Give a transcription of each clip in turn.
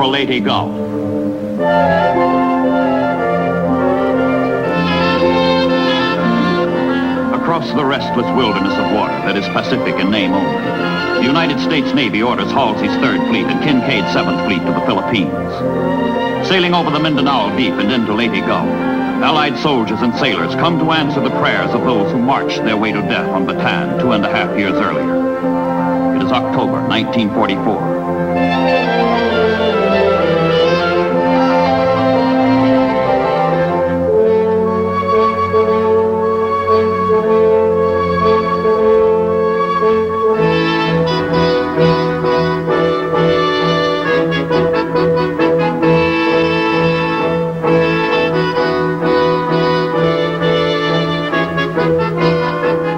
central Leyte Gulf. Across the restless wilderness of water that is Pacific in name only, the United States Navy orders Halsey's 3rd Fleet and Kincaid's 7th Fleet to the Philippines. Sailing over the Mindanao Deep and into Leyte Gulf, Allied soldiers and sailors come to answer the prayers of those who marched their way to death on Bataan 2.5 years earlier. It is October 1944.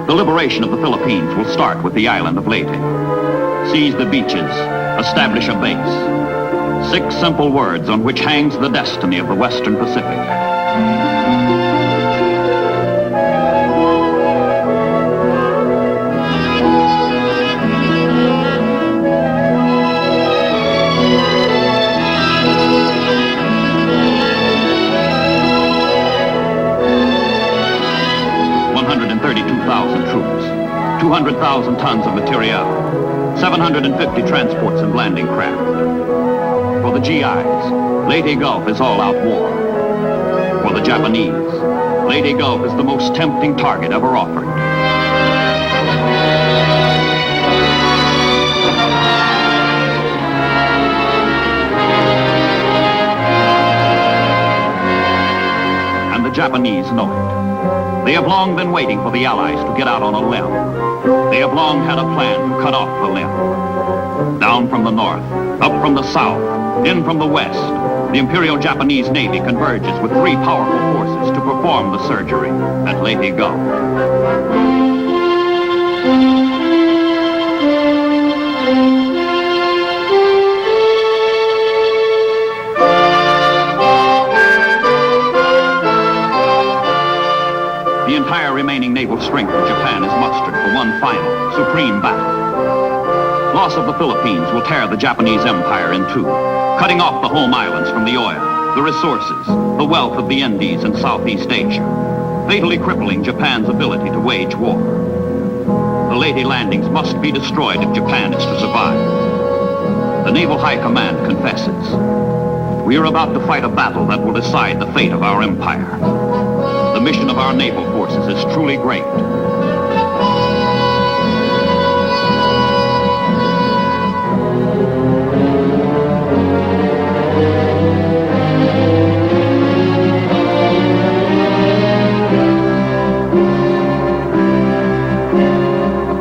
The liberation of the Philippines will start with the island of Leyte. Seize the beaches, establish a base. 6 simple words on which hangs the destiny of the Western Pacific. Troops, 200,000 tons of material, 750 transports and landing craft. For the GIs, Leyte Gulf is all-out war. For the Japanese, Leyte Gulf is the most tempting target ever offered. And the Japanese know it. They have long been waiting for the Allies to get out on a limb. They have long had a plan to cut off the limb. Down from the north, up from the south, in from the west, the Imperial Japanese Navy converges with 3 powerful forces to perform the surgery at Leyte Gulf. The entire remaining naval strength of Japan is mustered for one final, supreme battle. Loss of the Philippines will tear the Japanese empire in 2, cutting off the home islands from the oil, the resources, the wealth of the Indies and Southeast Asia, fatally crippling Japan's ability to wage war. The Leyte landings must be destroyed if Japan is to survive. The Naval High Command confesses. We are about to fight a battle that will decide the fate of our empire. The mission of our naval forces is truly great.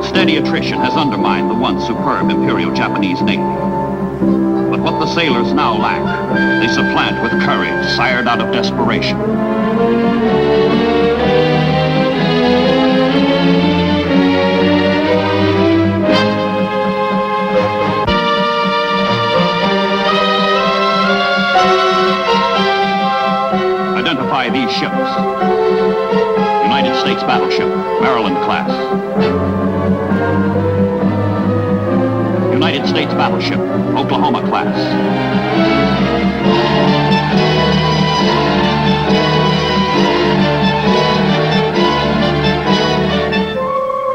Steady attrition has undermined the once superb Imperial Japanese Navy. But what the sailors now lack, they supplant with courage sired out of desperation. Identify these ships. United States battleship, Maryland class. United States battleship, Oklahoma class.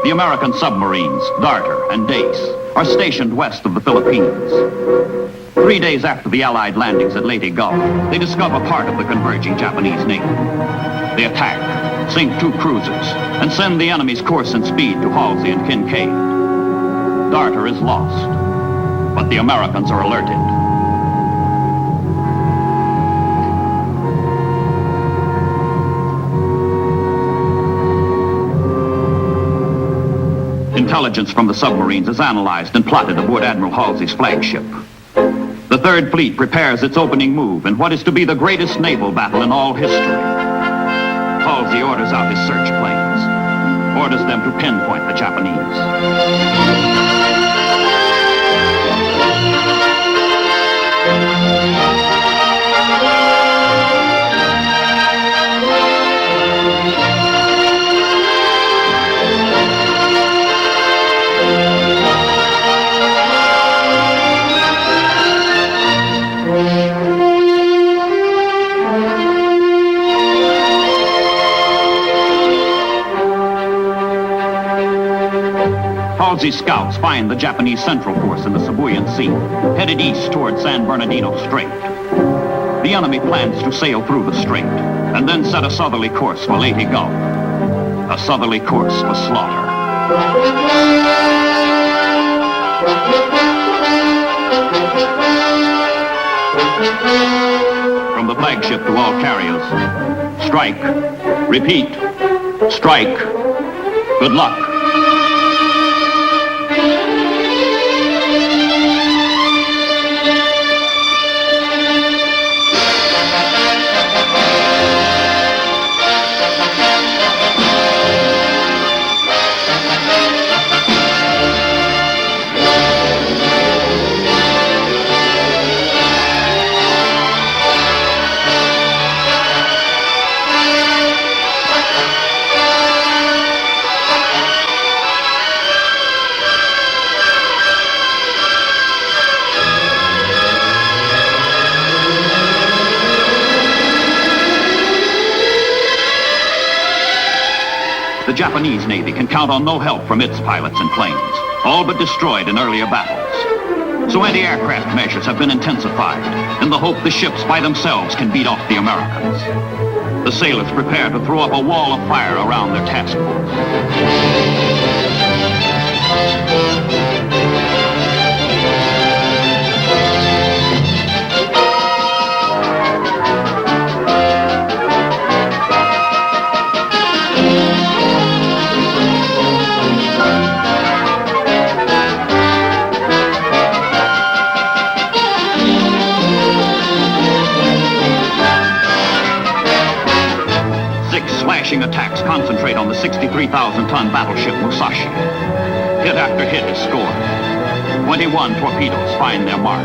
The American submarines, Darter and Dace, are stationed west of the Philippines. 3 days after the Allied landings at Leyte Gulf, they discover part of the converging Japanese Navy. They attack, sink 2 cruisers, and send the enemy's course and speed to Halsey and Kincaid. Darter is lost, but the Americans are alerted. Intelligence from the submarines is analyzed and plotted aboard Admiral Halsey's flagship. The 3rd Fleet prepares its opening move in what is to be the greatest naval battle in all history. Halsey orders out his search planes, orders them to pinpoint the Japanese. Halsey's scouts find the Japanese Central Force in the Sibuyan Sea, headed east toward San Bernardino Strait. The enemy plans to sail through the strait and then set a southerly course for Leyte Gulf. A southerly course for slaughter. From the flagship to all carriers, strike. Repeat, strike. Good luck. The Japanese Navy can count on no help from its pilots and planes, all but destroyed in earlier battles. So anti-aircraft measures have been intensified in the hope the ships by themselves can beat off the Americans. The sailors prepare to throw up a wall of fire around their task force. Attacks concentrate on the 63,000-ton battleship Musashi. Hit after hit is scored. 21 torpedoes find their mark.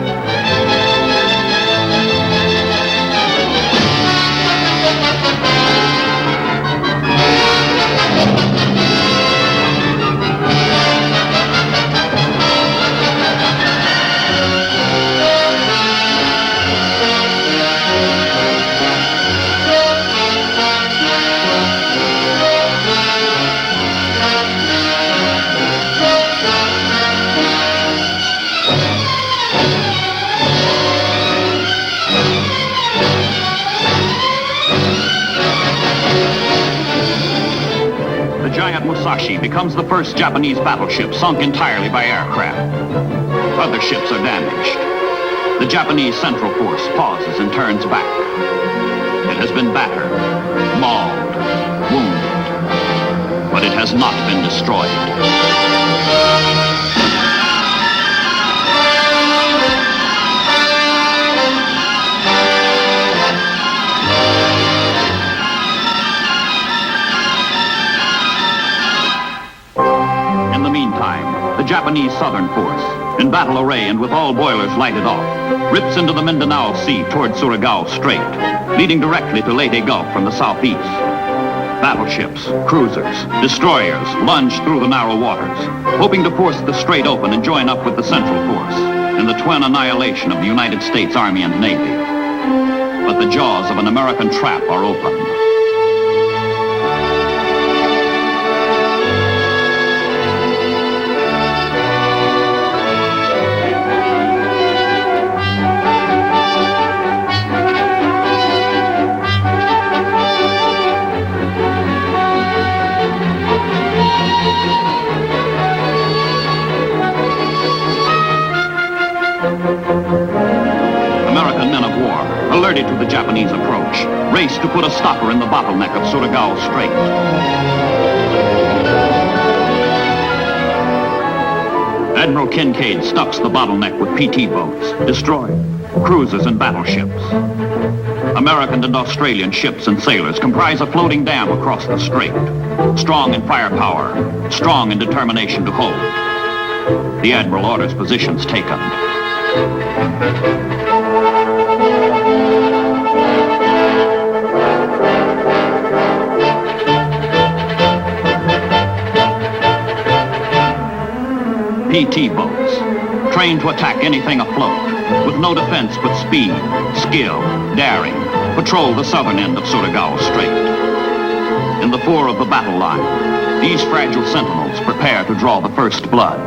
Musashi becomes the first Japanese battleship sunk entirely by aircraft. Other ships are damaged. The Japanese Central Force pauses and turns back. It has been battered, mauled, wounded, but it has not been destroyed. Japanese Southern Force, in battle array and with all boilers lighted off, rips into the Mindanao Sea toward Surigao Strait, leading directly to Leyte Gulf from the southeast. Battleships, cruisers, destroyers lunge through the narrow waters, hoping to force the strait open and join up with the Central Force in the twin annihilation of the United States Army and Navy. But the jaws of an American trap are open. American men of war, alerted to the Japanese approach, race to put a stopper in the bottleneck of Surigao Strait. Admiral Kinkaid stuffs the bottleneck with PT boats, destroyed cruisers and battleships. American and Australian ships and sailors comprise a floating dam across the strait, strong in firepower, strong in determination to hold. The Admiral orders positions taken. PT boats, trained to attack anything afloat, with no defense but speed, skill, daring, patrol the southern end of Surigao Strait. In the fore of the battle line, These fragile sentinels prepare to draw the first blood.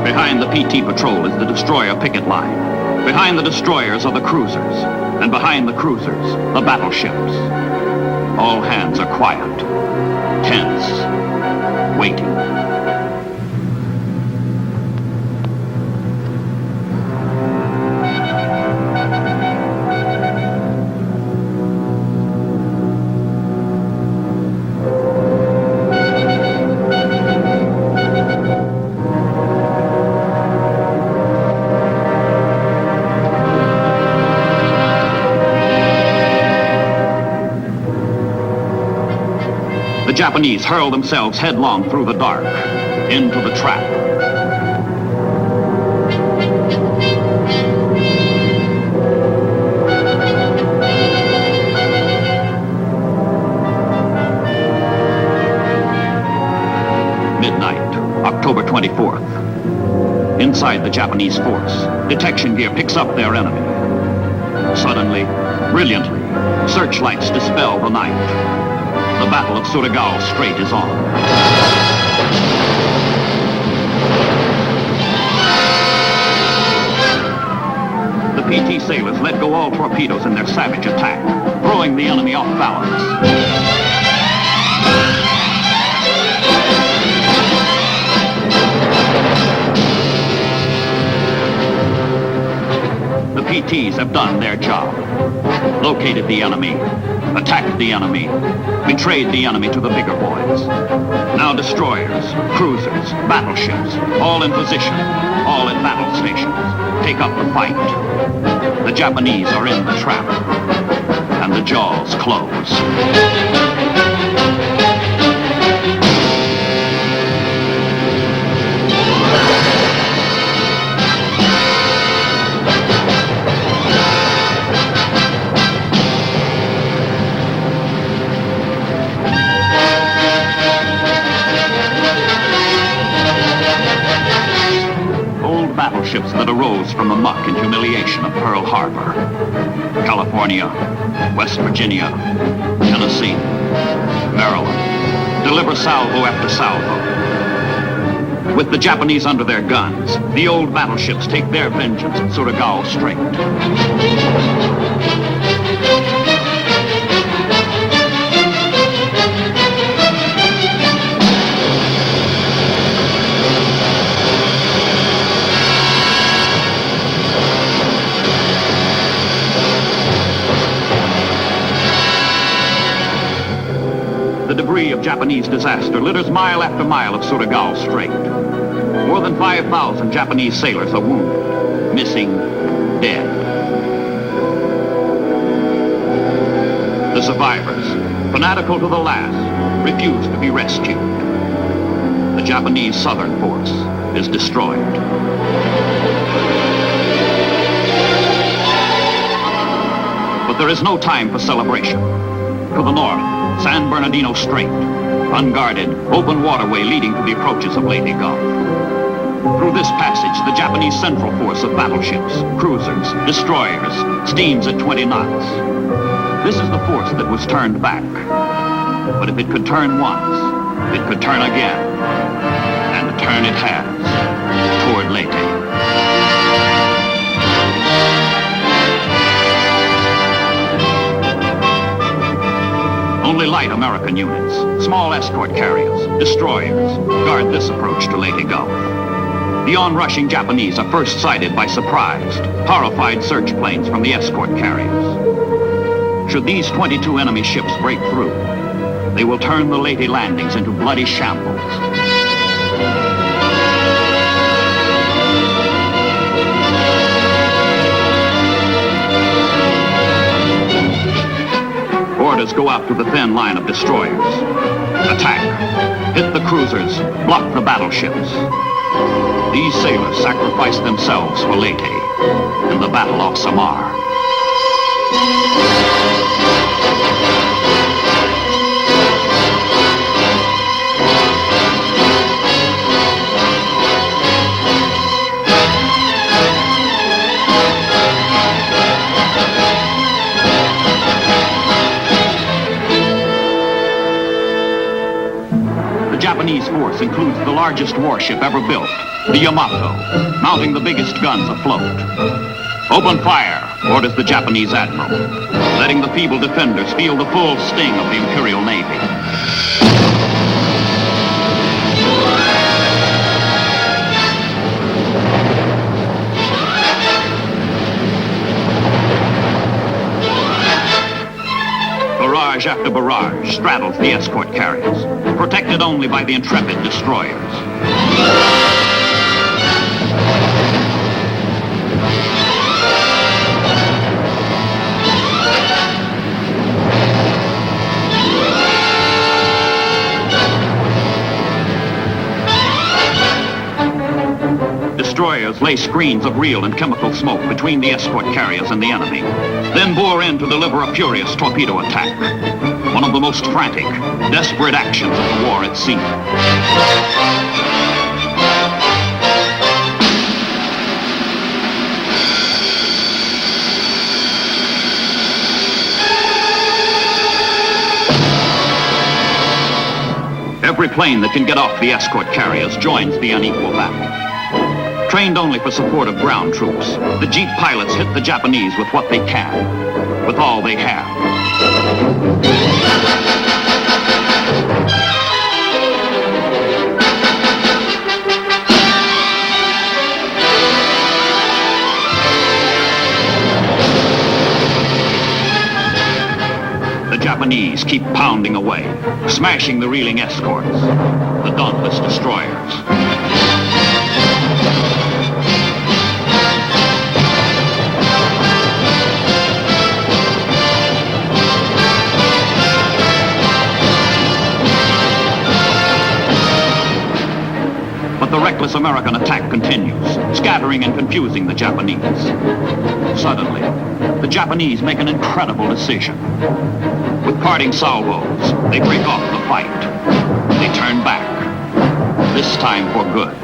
Behind the PT patrol is the destroyer picket line. Behind the destroyers are the cruisers. And behind the cruisers, the battleships. All hands are quiet, tense, waiting. The Japanese hurl themselves headlong through the dark, into the trap. Midnight, October 24th. Inside the Japanese force, detection gear picks up their enemy. Suddenly, brilliantly, searchlights dispel the night. The Battle of Surigao Strait is on. The PT sailors let go all torpedoes in their savage attack, throwing the enemy off balance. The PTs have done their job. Located the enemy, attacked the enemy, betrayed the enemy to the bigger boys. Now destroyers, cruisers, battleships, all in position, all at battle stations, take up the fight. The Japanese are in the trap, and the jaws close. Battleships that arose from the muck and humiliation of Pearl Harbor. California, West Virginia, Tennessee, Maryland, deliver salvo after salvo. With the Japanese under their guns, the old battleships take their vengeance at Surigao Strait. The debris of Japanese disaster litters mile after mile of Surigao Strait. More than 5,000 Japanese sailors are wounded, missing, dead. The survivors, fanatical to the last, refuse to be rescued. The Japanese southern force is destroyed. But there is no time for celebration. To the north, San Bernardino Strait, unguarded, open waterway leading to the approaches of Leyte Gulf. Through this passage, the Japanese central force of battleships, cruisers, destroyers, steams at 20 knots. This is the force that was turned back. But if it could turn once, it could turn again. And turn it has, toward Leyte. Only light American units, small escort carriers, destroyers, guard this approach to Leyte Gulf. The onrushing Japanese are first sighted by surprised, horrified search planes from the escort carriers. Should these 22 enemy ships break through, they will turn the Leyte landings into bloody shambles. Orders go out to the thin line of destroyers. Attack. Hit the cruisers. Block the battleships. These sailors sacrificed themselves for Leyte in the Battle of Samar. Japanese force includes the largest warship ever built, the Yamato, mounting the biggest guns afloat. Open fire, orders the Japanese admiral, letting the feeble defenders feel the full sting of the Imperial Navy. Barrage after barrage straddles the escort carriers, protected only by the intrepid destroyers. Destroyers lay screens of real and chemical smoke between the escort carriers and the enemy, then bore in to deliver a furious torpedo attack. One of the most frantic, desperate actions of the war at sea. Every plane that can get off the escort carriers joins the unequal battle. Trained only for support of ground troops, the Jeep pilots hit the Japanese with what they can, with all they have. The Japanese keep pounding away, smashing the reeling escorts, the dauntless destroyers. But the reckless American attack continues, scattering and confusing the Japanese. Suddenly, the Japanese make an incredible decision. With parting salvos, they break off the fight. They turn back, this time for good.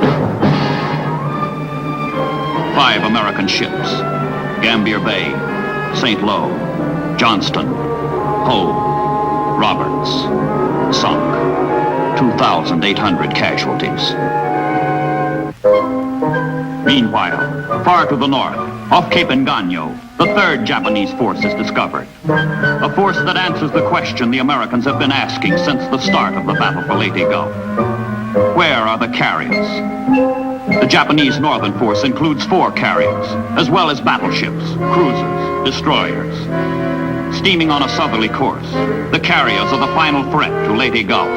5 American ships, Gambier Bay, St. Lo, Johnston, Hull, Roberts, sunk. 2,800 casualties. Meanwhile, far to the north, off Cape Engano, the 3rd Japanese force is discovered. A force that answers the question the Americans have been asking since the start of the battle for Leyte Gulf. Where are the carriers? The Japanese northern force includes 4 carriers, as well as battleships, cruisers, destroyers. Steaming on a southerly course, the carriers are the final threat to Leyte Gulf.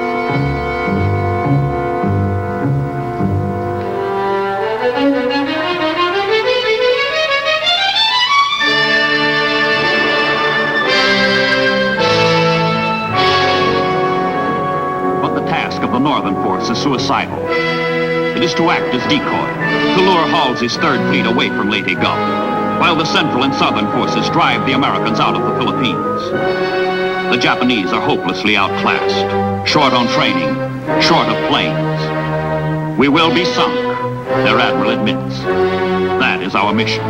The northern force is suicidal. It is to act as decoy, to lure Halsey's 3rd Fleet away from Leyte Gulf, while the central and southern forces drive the Americans out of the Philippines. The Japanese are hopelessly outclassed, short on training, short of planes. We will be sunk, their admiral admits. That is our mission.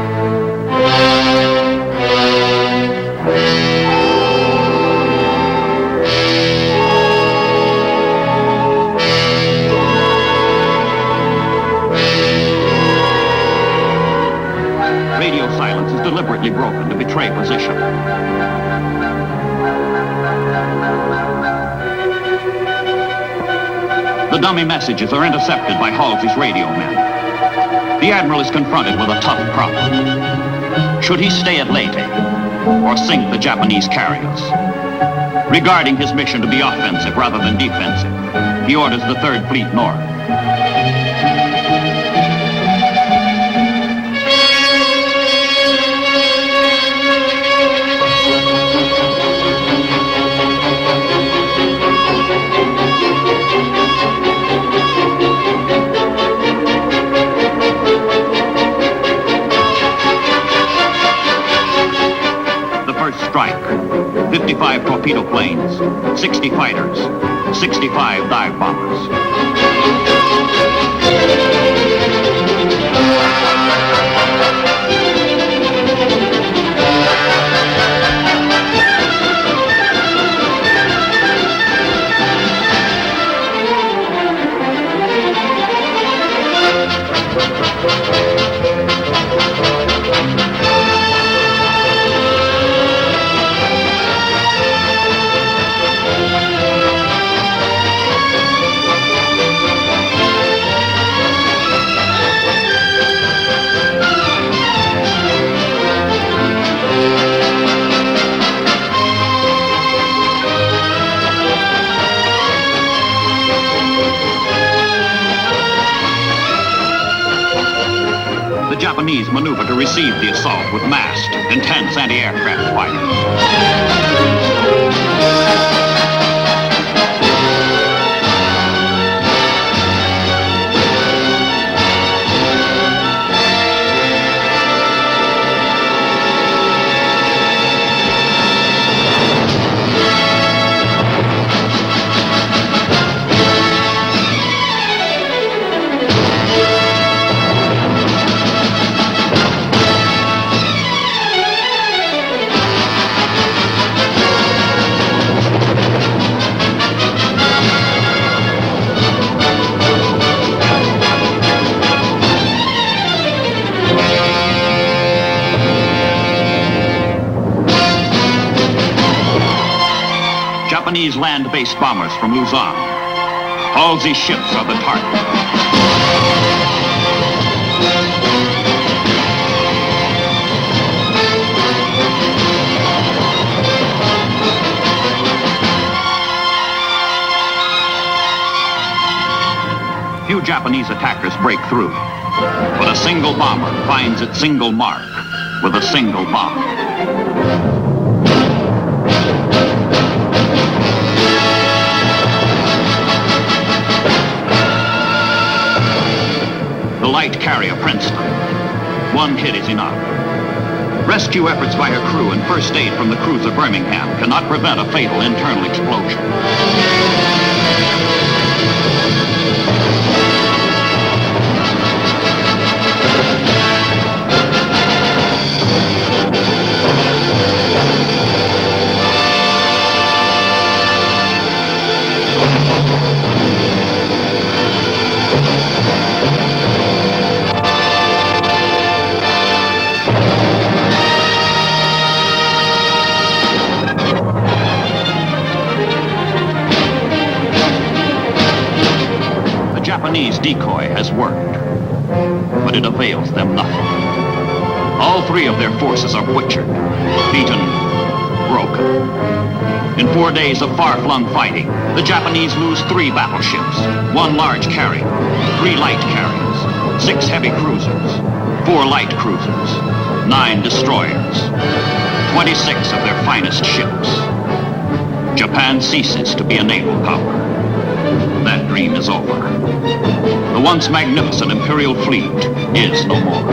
Radio silence is deliberately broken to betray position. The dummy messages are intercepted by Halsey's radio men. The admiral is confronted with a tough problem. Should he stay at Leyte or sink the Japanese carriers? Regarding his mission to be offensive rather than defensive, he orders the 3rd Fleet north. Strike, 55 torpedo planes, 60 fighters, 65 dive bombers. Japanese maneuver to receive the assault with massed, intense anti-aircraft fire. Japanese land-based bombers from Luzon. All these ships are the target. Few Japanese attackers break through, but a single bomber finds its single mark with a single bomb. The light carrier Princeton. One hit is enough. Rescue efforts by her crew and first aid from the cruiser Birmingham cannot prevent a fatal internal explosion. Japanese decoy has worked, but it avails them nothing. All three of their forces are butchered, beaten, broken. In 4 days of far-flung fighting, the Japanese lose 3 battleships, 1 large carrier, 3 light carriers, 6 heavy cruisers, 4 light cruisers, 9 destroyers, 26 of their finest ships. Japan ceases to be a naval power. That dream is over. The once magnificent imperial fleet is no more.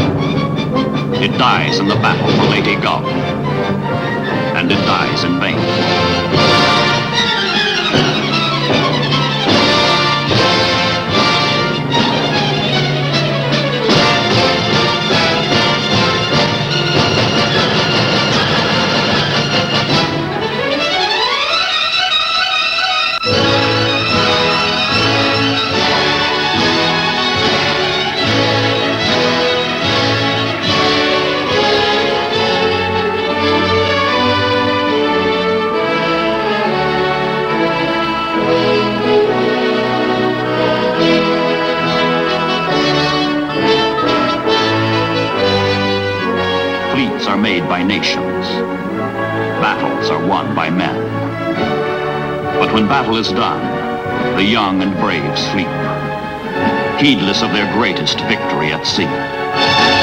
It dies in the battle for Leyte Gulf, and it dies in vain. Fleets are made by nations. Battles are won by men. But when battle is done, the young and brave sleep, heedless of their greatest victory at sea.